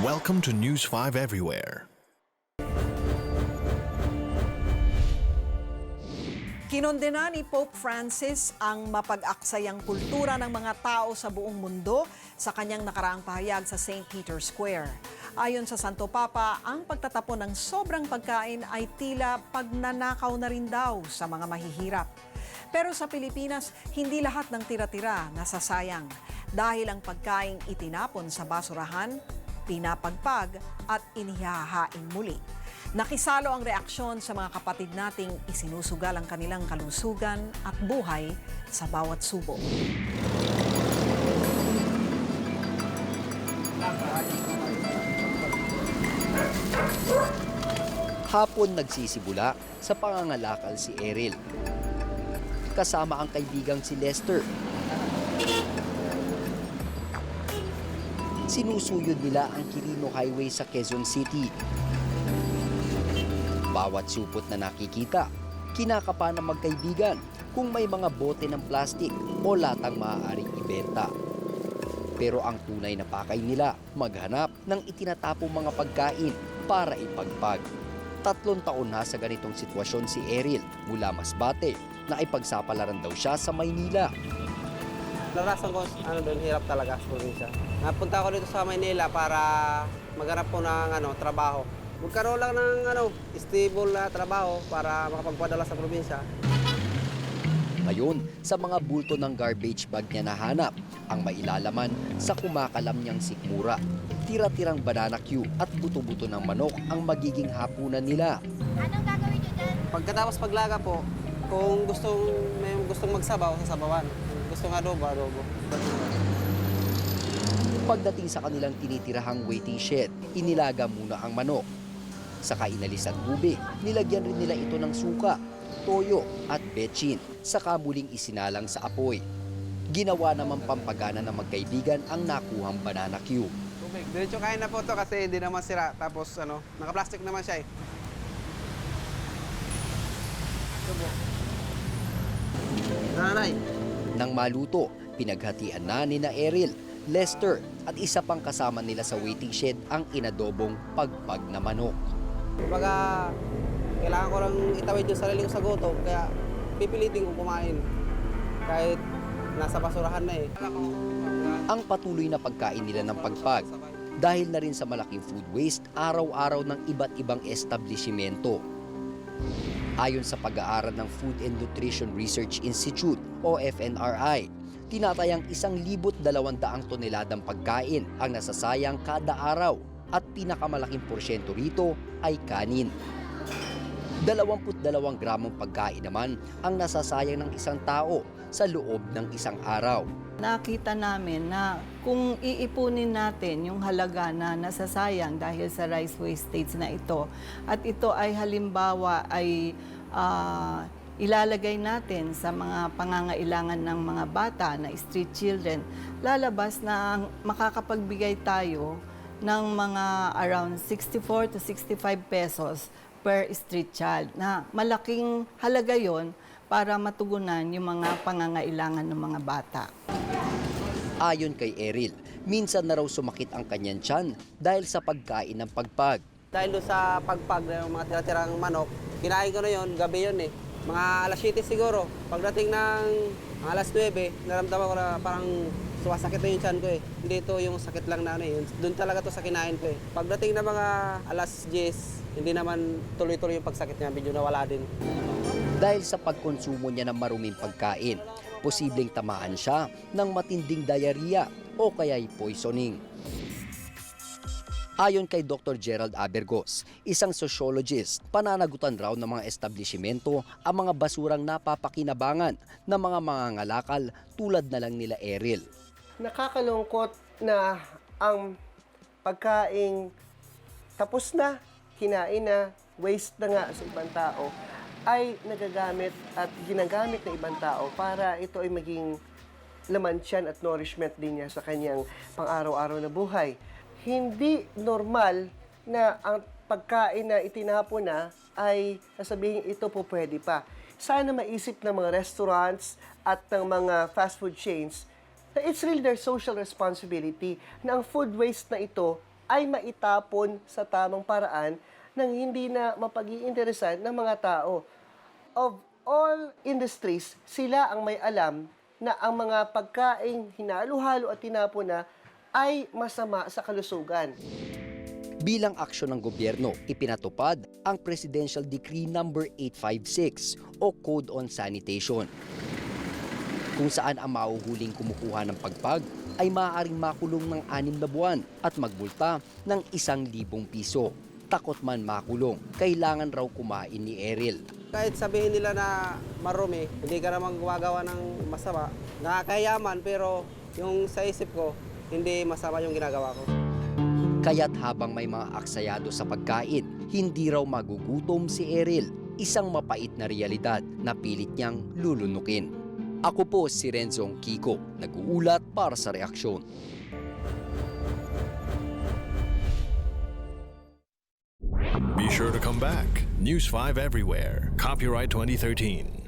Welcome to News 5 Everywhere. Kinondena ni Pope Francis ang mapag-aksayang kultura ng mga tao sa buong mundo sa kanyang nakaraang pahayag sa St. Peter's Square. Ayon sa Santo Papa, ang pagtatapon ng sobrang pagkain ay tila pagnanakaw na rin daw sa mga mahihirap. Pero sa Pilipinas, hindi lahat ng tira-tira nasasayang dahil ang pagkain itinapon sa basurahan, pinapagpag at inihahain muli. Nakisalo ang reaksyon sa mga kapatid nating isinusugal ang kanilang kalusugan at buhay sa bawat subo. Hapon nagsisimula sa pangangalakal si Eril. Kasama ang kaibigang si Lester. Sinusuyod nila ang Quirino Highway sa Quezon City. Bawat supot na nakikita, kinakapa ng magkaibigan kung may mga bote ng plastik o latang maaaring ibenta. Pero ang tunay na pakay nila, maghanap ng itinatapong mga pagkain para ipagpag. 3 taon na sa ganitong sitwasyon si Eril mula Masbate na ipagsapalaran daw siya sa Maynila. Narasan ko, doon, hirap talaga sa probinsya. Napunta ako dito sa Maynila para maghanap po ng trabaho. Magkaroon lang ng stable na trabaho para makapagpadala sa probinsya. Ngayon, sa mga bulto ng garbage bag niya nahanap, ang mailalaman sa kumakalam niyang sikmura. Tira-tirang banana cue at buto-buto ng manok ang magiging hapunan nila. Anong gagawin niyo dyan? Pagkatapos paglaga po, kung may gustong magsabaw, sasabawan. Gustong adobo. Pagdating sa kanilang tinitirahang waiting shed, inilaga muna ang manok. Saka inalis ang tubig, nilagyan rin nila ito ng suka, toyo at betchin, saka muling isinalang sa apoy. Ginawa naman pampagana ng magkaibigan ang nakuhang banana cue. Tubig. Diretso kain na po ito kasi hindi naman sira. Tapos naka-plastic naman siya eh. Nanay. Nang maluto, pinaghatian na ni na Eril, Lester at isa pang kasama nila sa waiting shed ang inadobong pagpag na manok. Kumbaga, kailangan ko lang itawid yung sarili ko sa gutom, kaya pipilitin ko kumain. Kahit nasa basurahan na eh. Ang patuloy na pagkain nila ng pagpag, dahil na rin sa malaking food waste araw-araw ng iba't ibang establishmento. Ayon sa pag-aaral ng Food and Nutrition Research Institute o FNRI, tinatayang 1,200 toneladang pagkain ang nasasayang kada araw at pinakamalaking porsyento rito ay kanin. 22 gramong pagkain naman ang nasasayang ng isang tao sa loob ng isang araw. Nakita namin na kung iipunin natin yung halaga na nasasayang dahil sa rice wastage na ito at ito ay halimbawa ay ilalagay natin sa mga pangangailangan ng mga bata na street children, lalabas na makakapagbigay tayo ng mga around 64 to 65 pesos per street child na malaking halaga yon para matugunan yung mga pangangailangan ng mga bata. Ayon kay Eril, minsan na raw sumakit ang kanyang tiyan dahil sa pagkain ng pagpag. Dahil doon sa pagpag ng mga tira-tirang manok, kinain ko na yun, gabi yun eh. Mga alas 7 siguro. Pagdating ng mga alas 9, naramdaman ko na parang sumasakit na yung tiyan ko eh. Hindi ito yung sakit lang na doon talaga to sa kinain ko eh. Pagdating na mga alas 10, hindi naman tuloy-tuloy yung pagsakit niya, medyo nawala din. Dahil sa pagkonsumo niya ng maruming pagkain, posibleng tamaan siya ng matinding diarrhea o kaya'y poisoning. Ayon kay Dr. Gerald Abergos, isang sociologist, pananagutan raw ng mga establishmento ang mga basurang napapakinabangan ng mga mangangalakal tulad na lang nila Eril. Nakakalungkot na ang pagkaing tapos na, kinain na, waste na nga sa ibang tao, ay nagagamit at ginagamit ng ibang tao para ito ay maging laman tiyan at nourishment din niya sa kanyang pang-araw-araw na buhay. Hindi normal na ang pagkain na itinapon na ay sasabihin ito po pwede pa. Sana maisip ng mga restaurants at ng mga fast food chains na it's really their social responsibility na ang food waste na ito ay maitapon sa tamang paraan nang hindi na mapag-iinteresan ng mga tao. Of all industries, sila ang may alam na ang mga pagkaing hinalo-halo at tinapon na ay masama sa kalusugan. Bilang aksyon ng gobyerno, ipinatupad ang Presidential Decree No. 856 o Code on Sanitation, kung saan ang mauhuling kumukuha ng pagpag ay maaaring makulong ng 6 na buwan at magmulta ng 1,000 piso. Takot man makulong, kailangan raw kumain ni Errol. Kahit sabihin nila na marumi, hindi ka naman gumagawa ng masama. Nakakayaman pero yung sa isip ko, hindi masama yung ginagawa ko. Kaya't habang may mga aksayado sa pagkain, hindi raw magugutom si Errol. Isang mapait na realidad na pilit niyang lulunukin. Ako po si Renzong Kiko, nag-uulat para sa Reaksyon. Be sure to come back. News 5 everywhere. Copyright 2013.